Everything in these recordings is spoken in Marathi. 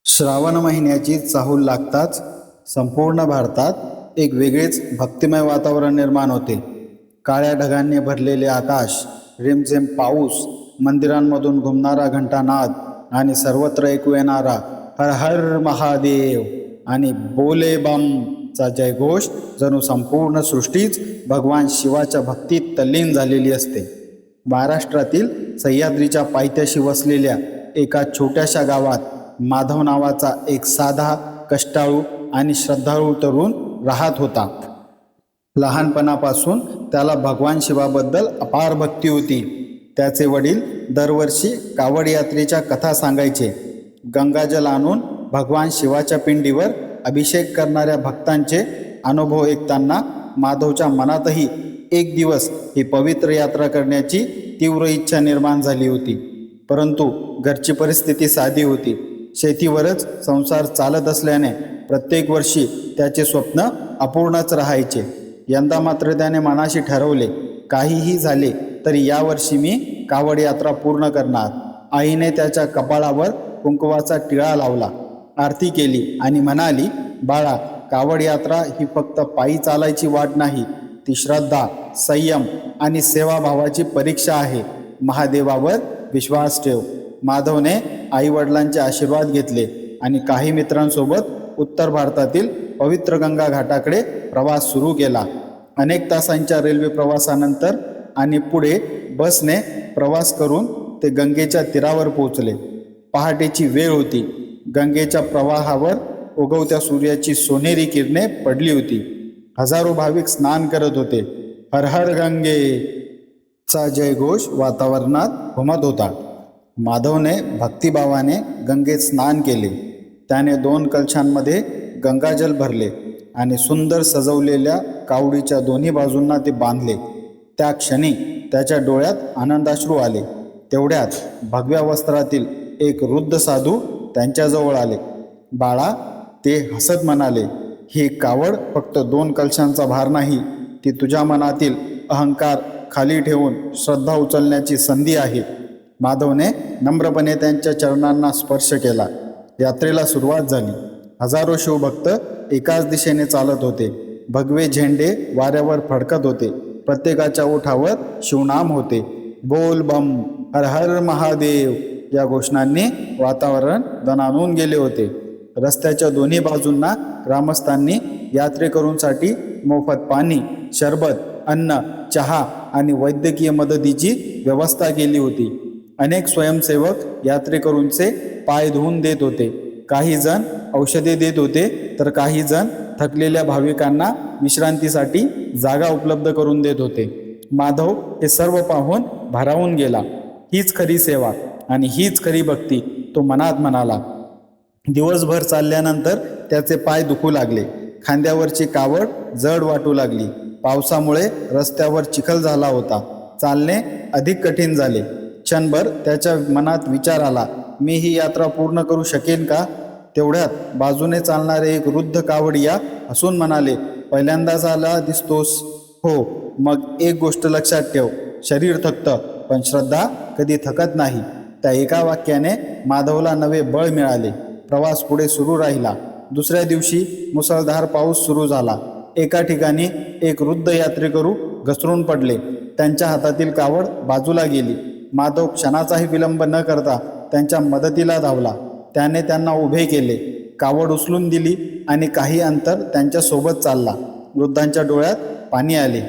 श्रावण महिन्याची चाहूल लागताच संपूर्ण भारतात एक वेगळेच भक्तिमय वातावरण निर्माण होते. काळ्या ढगांनी भरलेले आकाश, रिमझिम पाऊस, मंदिरांमधून घुमणारा घंटानाद आणि सर्वत्र ऐकू येणारा हर हर महादेव आणि बोले बमचा जयघोष जणू संपूर्ण सृष्टीच भगवान शिवाच्या भक्तीत तल्लीन झालेली असते. महाराष्ट्रातील सह्याद्रीच्या पायथ्याशी वसलेल्या एका छोट्याशा गावात माधव नावाचा एक साधा, कष्टाळू आणि श्रद्धाळू तरुण राहत होता. लहानपणापासून त्याला भगवान शिवाबद्दल अपार भक्ती होती. त्याचे वडील दरवर्षी कावड यात्रेच्या कथा सांगायचे. गंगाजल आणून भगवान शिवाच्या पिंडीवर अभिषेक करणाऱ्या भक्तांचे अनुभव ऐकताना माधवच्या मनातही एक दिवस ही पवित्र यात्रा करण्याची तीव्र इच्छा निर्माण झाली होती. परंतु घरची परिस्थिती साधी होती. शेतीवरच संसार चालत असल्याने प्रत्येक वर्षी त्याचे स्वप्न अपूर्णच राहायचे. यंदा मात्र त्याने मनाशी ठरवले, काहीही झाले तरी यावर्षी मी कावड यात्रा पूर्ण करणार. आईने त्याच्या कपाळावर कुंकवाचा टिळा लावला, आरती केली आणि म्हणाली, बाळा, कावड यात्रा ही फक्त पायी चालायची वाट नाही, ती श्रद्धा, संयम आणि सेवाभावाची परीक्षा आहे. महादेवावर विश्वास ठेव. माधवने आईवडिलांचे आशीर्वाद घेतले आणि काही मित्रांसोबत उत्तर भारतातील पवित्र गंगा घाटाकडे प्रवास सुरू केला. अनेक तासांच्या रेल्वे प्रवासानंतर आणि पुढे बसने प्रवास करून ते गंगेच्या तीरावर पोहोचले. पहाटेची वेळ होती. गंगेच्या प्रवाहावर उगवत्या सूर्याची सोनेरी किरणे पडली होती. हजारो भाविक स्नान करत होते. हर हर गंगे चा जयघोष वातावरणात घुमत होता. माधवने भक्तिभावाने गंगेत स्नान केले. त्याने 2 कलशांमध्ये गंगाजल भरले आणि सुंदर सजवलेल्या कावडीच्या दोन्ही बाजूंना ते बांधले. त्या क्षणी त्याच्या डोळ्यात आनंदाश्रू आले. तेवढ्यात भगव्या वस्त्रातील एक वृद्ध साधू त्यांच्याजवळ आले. बाळा, ते हसत म्हणाले, ही कावड फक्त 2 कलशांचा भार नाही, ती तुझ्या मनातील अहंकार खाली ठेवून श्रद्धा उचलण्याची संधी आहे. माधवने नम्रपणे त्यांच्या चरणांना स्पर्श केला. यात्रेला सुरुवात झाली. हजारो शिवभक्त एकाच दिशेने चालत होते. भगवे झेंडे वाऱ्यावर फडकत होते. प्रत्येकाच्या ओठावर शिवनाम होते. बोल बम, हर हर महादेव या घोषणांनी वातावरण दणाणून गेले होते. रस्त्याच्या दोन्ही बाजूंना ग्रामस्थांनी यात्रेकरूंसाठी मोफत पाणी, सरबत, अन्न, चहा आणि वैद्यकीय मदतीची व्यवस्था केली होती. अनेक स्वयंसेवक यात्रेकरूंचे पाय धुवून देत होते. काही जण औषधे देत होते तर काही जण थकलेल्या भाविकांना विश्रांतीसाठी जागा उपलब्ध करून देत होते. माधव हे सर्व पाहून भारावून गेला. हीच खरी सेवा आणि हीच खरी भक्ती, तो मनात म्हणाला. दिवसभर चालल्यानंतर त्याचे पाय दुखू लागले. खांद्यावरची कावड जड वाटू लागली. पावसामुळे रस्त्यावर चिखल झाला होता. चालणे अधिक कठीण झाले. क्षणभर त्याच्या मनात विचार आला, मी ही यात्रा पूर्ण करू शकेन का? तेवढ्यात बाजूने चालणारे एक वृद्ध कावडिया हसून म्हणाले, पहिल्यांदाच आला दिसतोस? हो, मग एक गोष्ट लक्षात ठेव, शरीर थकतं पण श्रद्धा कधी थकत नाही. त्या एका वाक्याने माधवला नवे बळ मिळाले. प्रवास पुढे सुरू राहिला. दुसऱ्या दिवशी मुसळधार पाऊस सुरू झाला. एका ठिकाणी एक वृद्ध यात्रेकरू घसरून पडले. त्यांच्या हातातील कावड बाजूला गेली. माधव क्षणाचाही विलंब न करता त्यांच्या मदतीला धावला. त्याने त्यांना उभे केले, कावड उचलून दिली आणि काही अंतर त्यांच्या सोबत चालला. वृद्धांच्या डोळ्यात पाणी आले.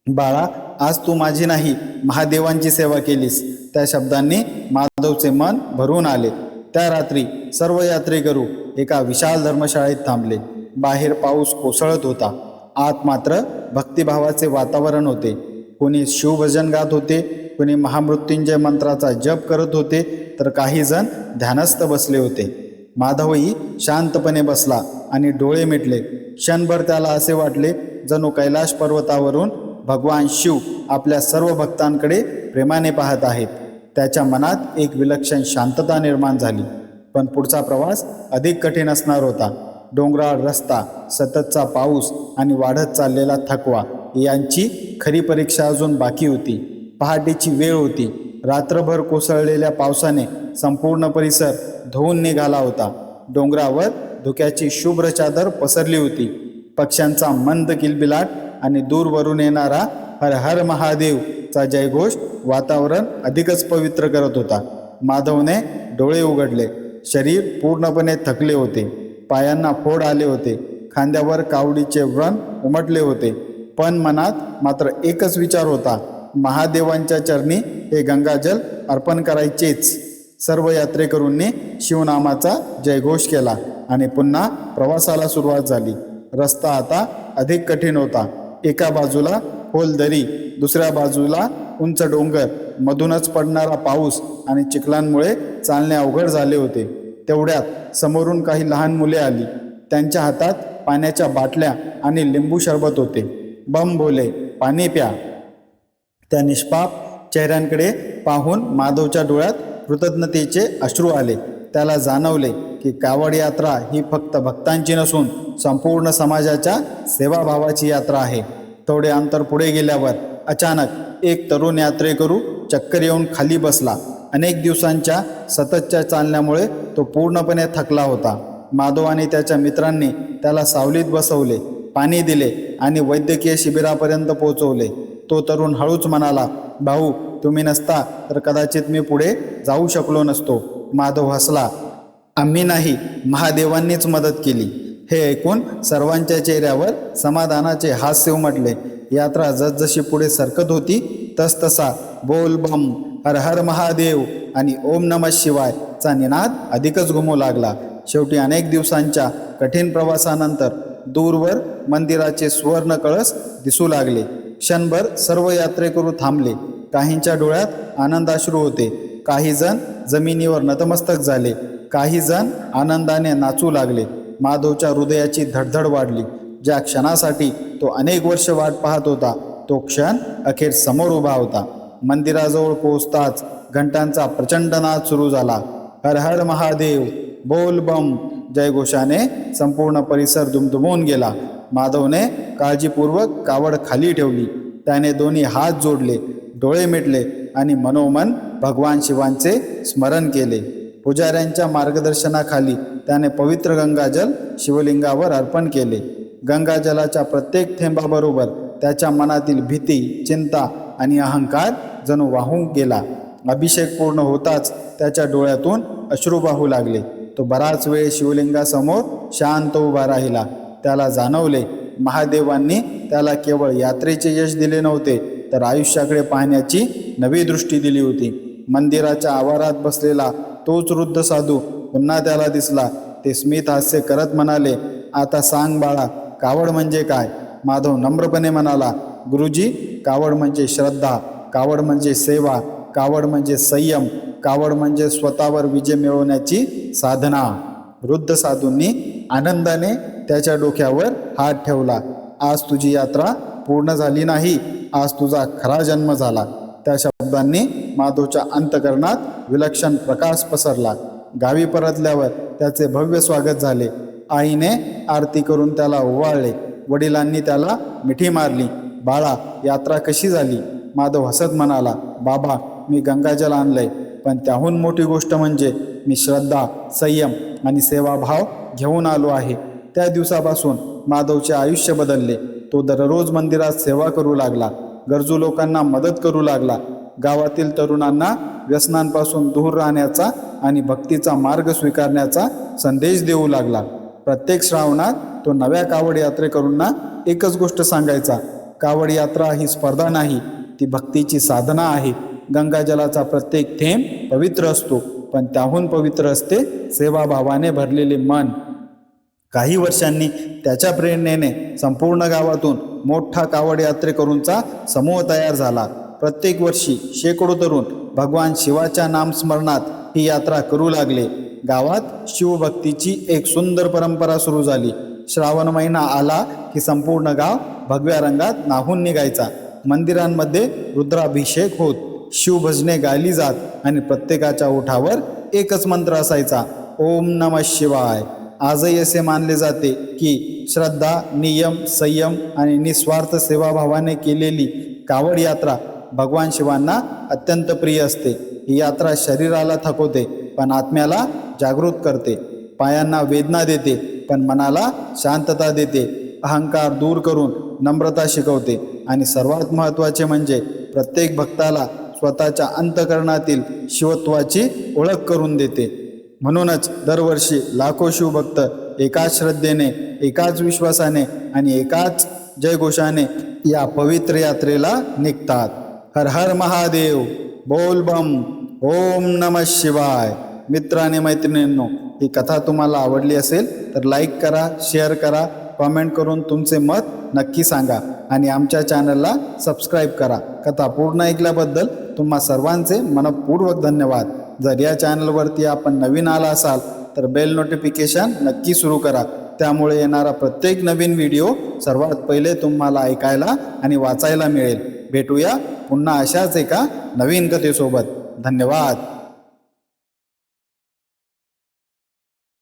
बाळा, आज तू माझी नाही, महादेवांची सेवा केलीस. त्या शब्दांनी माधवचे मन भरून आले. त्या रात्री सर्व यात्रेकरू एका विशाल धर्मशाळेत थांबले. बाहेर पाऊस कोसळत होता. आत मात्र भक्तिभावाचे वातावरण होते. कोणी शिवभजन गात होते, कोणी महामृत्युंजय मंत्राचा जप करत होते तर काही जण ध्यानस्थ बसले होते. माधवही शांतपणे बसला आणि डोळे मिटले. क्षणभर त्याला असे वाटले जणू कैलाश पर्वतावरून भगवान शिव आपल्या सर्व भक्तांकडे प्रेमाने पाहत आहेत. त्याच्या मनात एक विलक्षण शांतता निर्माण झाली. पण पुढचा प्रवास अधिक कठीण असणार होता. डोंगराळ रस्ता, सततचा पाऊस आणि वाढत चाललेला थकवा यांची खरी परीक्षा अजून बाकी होती. पहाटेची वेळ होती. रात्रभर कोसळलेल्या पावसाने संपूर्ण परिसर धुवून निघाला होता. डोंगरावर धुक्याची शुभ्र चादर पसरली होती. पक्ष्यांचा मंद किलबिलाट आणि दूरवरून येणारा हर हर महादेवचा जयघोष वातावरण अधिकच पवित्र करत होता. माधवने डोळे उघडले. शरीर पूर्णपणे थकले होते. पायांना फोड आले होते. खांद्यावर कावडीचे व्रण उमटले होते. पण मनात मात्र एकच विचार होता, महादेवांच्या चरणी हे गंगाजल अर्पण करायचेच. सर्व यात्रेकरूंनी शिवनामाचा जयघोष केला आणि पुन्हा प्रवासाला सुरुवात झाली. रस्ता आता अधिक कठीण होता. एका बाजूला खोल दरी, दुसऱ्या बाजूला उंच डोंगर, मधूनच पडणारा पाऊस आणि चिखलांमुळे चालणे अवघड झाले होते. तेवढ्यात समोरून काही लहान मुले आली. त्यांच्या हातात पाण्याच्या बाटल्या आणि लिंबू सरबत होते. बम भोले, पाणी प्या. त्या निष्पाप चेहऱ्यांकडे पाहून माधवच्या डोळ्यात कृतज्ञतेचे अश्रू आले. त्याला जाणवले की कावड यात्रा ही फक्त भक्तांची नसून संपूर्ण समाजाच्या सेवाभावाची यात्रा आहे. थोडे अंतर पुढे गेल्यावर अचानक एक तरुण यात्रेकरू चक्कर येऊन खाली बसला. अनेक दिवसांच्या सततच्या चालण्यामुळे तो पूर्णपणे थकला होता. माधव आणि त्याच्या मित्रांनी त्याला सावलीत बसवले, पाणी दिले आणि वैद्यकीय शिबिरापर्यंत पोहोचवले. तो तरुण हळूच म्हणाला, भाऊ, तुम्ही नसता तर कदाचित मी पुढे जाऊ शकलो नसतो. माधव हसला. आम्ही नाही, महादेवांनीच मदत केली. हे ऐकून सर्वांच्या चेहऱ्यावर समाधानाचे हास्य उमटले. यात्रा जसजशी पुढे सरकत होती तसतसा बोल बम, हर हर महादेव आणि ओम नमः शिवाय चा निनाद अधिकच घुमू लागला. शेवटी अनेक दिवसांच्या कठीण प्रवासानंतर दूरवर मंदिराचे सुवर्ण कळस दिसू लागले. क्षणभर सर्व यात्रेकरू थांबले. काहींच्या डोळ्यात आनंदाश्रू होते. काही जण जमिनीवर नतमस्तक झाले. काही जण आनंदाने नाचू लागले. माधवच्या हृदयाची धडधड वाढली. ज्या क्षणासाठी तो अनेक वर्ष वाट पाहत होता तो क्षण अखेर समोर उभा होता. मंदिराजवळ पोहोचताच घंटांचा प्रचंड नाद सुरू झाला. हर हर महादेव, बोल बम जयघोषाने संपूर्ण परिसर दुमदुमून गेला. माधवने काळजीपूर्वक कावड खाली ठेवली. त्याने दोन्ही हात जोडले, डोळे मिटले आणि मनोमन भगवान शिवांचे स्मरण केले. पुजाऱ्यांच्या मार्गदर्शनाखाली त्याने पवित्र गंगाजल शिवलिंगावर अर्पण केले. गंगाजलाच्या प्रत्येक थेंबाबरोबर त्याच्या मनातील भीती, चिंता आणि अहंकार जणू वाहून गेला. अभिषेक पूर्ण होताच त्याच्या डोळ्यातून अश्रू वाहू लागले. तो बराच वेळ शिवलिंगासमोर शांत उभा राहिला. त्याला जाणवले, महादेवांनी त्याला केवळ यात्रेचे यश दिले नव्हते तर आयुष्याकडे पाहण्याची नवी दृष्टी दिली होती. मंदिराच्या आवारात बसलेला तोच वृद्ध साधू पुन्हा त्याला दिसला. ते स्मित हास्य करत म्हणाले, आता सांग बाळा, कावड म्हणजे काय? माधव नम्रपणे म्हणाला, गुरुजी, कावड म्हणजे श्रद्धा, कावड म्हणजे सेवा, कावड म्हणजे संयम, कावड म्हणजे स्वतःवर विजय मिळवण्याची साधना. वृद्ध साधूंनी आनंदाने त्याच्या डोक्यावर हात ठेवला. आज तुझी यात्रा पूर्ण झाली नाही, आज तुझा खरा जन्म झाला. त्या शब्दांनी माधवच्या अंतकरणात विलक्षण प्रकाश पसरला. गावी परतल्यावर त्याचे भव्य स्वागत झाले. आईने आरती करून त्याला ओवाळले. वडिलांनी त्याला मिठी मारली. बाळा, यात्रा कशी झाली? माधव हसत म्हणाला, बाबा, मी गंगाजल आणलंय, पण त्याहून मोठी गोष्ट म्हणजे मी श्रद्धा, संयम आणि सेवाभाव घेऊन आलो आहे. त्या दिवसापासून माधवचे आयुष्य बदलले. तो दररोज मंदिरात सेवा करू लागला, गरजू लोकांना मदत करू लागला, गावातील तरुणांना व्यसनांपासून दूर राहण्याचा आणि भक्तीचा मार्ग स्वीकारण्याचा संदेश देऊ लागला. प्रत्येक श्रावणात तो नव्या कावड यात्रेकरूंना एकच गोष्ट सांगायचा, कावड यात्रा ही स्पर्धा नाही, ती भक्तीची साधना आहे. गंगाजलाचा प्रत्येक थेंब पवित्र असतो, पण त्याहून पवित्र असते सेवाभावाने भरलेले मन. काही वर्षांनी त्याच्या प्रेरणेने संपूर्ण गावातून मोठा कावड यात्रेकरूंचा समूह तयार झाला. प्रत्येक वर्षी शेकडो तरुण भगवान शिवाच्या नामस्मरणात ही यात्रा करू लागले. गावात शिवभक्तीची एक सुंदर परंपरा सुरू झाली. श्रावण महिना आला की संपूर्ण गाव भगव्या रंगात न्हाऊन निघायचा. मंदिरांमध्ये रुद्राभिषेक होत, शिवभजने गायली जात आणि प्रत्येकाच्या ओठावर एकच मंत्र असायचा, ओम नमः शिवाय. आजही असे मानले जाते की श्रद्धा, नियम, संयम आणि निस्वार्थ सेवाभावाने केलेली कावड यात्रा भगवान शिवांना अत्यंत प्रिय असते. ही यात्रा शरीराला थकवते पण आत्म्याला जागृत करते. पायांना वेदना देते पण मनाला शांतता देते, अहंकार दूर करून नम्रता शिकवते आणि सर्वात महत्त्वाचे म्हणजे प्रत्येक भक्ताला स्वतःच्या अंतःकरणातील शिवत्वाची ओळख करून देते. म्हणूनच दरवर्षी लाखो शिवभक्त एकाच श्रद्धेने, एकाच विश्वासाने आणि एकाच जयघोषाने या पवित्र यात्रेला निघतात. हर हर महादेव, बोल बम, ओम नमः शिवाय. मित्र आणि मैत्रिणींनो, ही कथा तुम्हाला आवडली असेल तर लाईक करा, शेअर करा, कॉमेंट करून तुमचे मत नक्की सांगा आणि आमच्या चॅनलला सबस्क्राईब करा. कथा पूर्ण ऐकल्याबद्दल तुम्हा सर्वांचे मनपूर्वक धन्यवाद. जर या चॅनलवरती आपण नवीन आला असाल तर बेल नोटिफिकेशन नक्की सुरू करा. त्यामुळे येणारा प्रत्येक नवीन व्हिडिओ सर्वात पहिले तुम्हाला ऐकायला आणि वाचायला मिळेल. भेटूया पुन्हा अशाच एका नवीन कथेसोबत. धन्यवाद.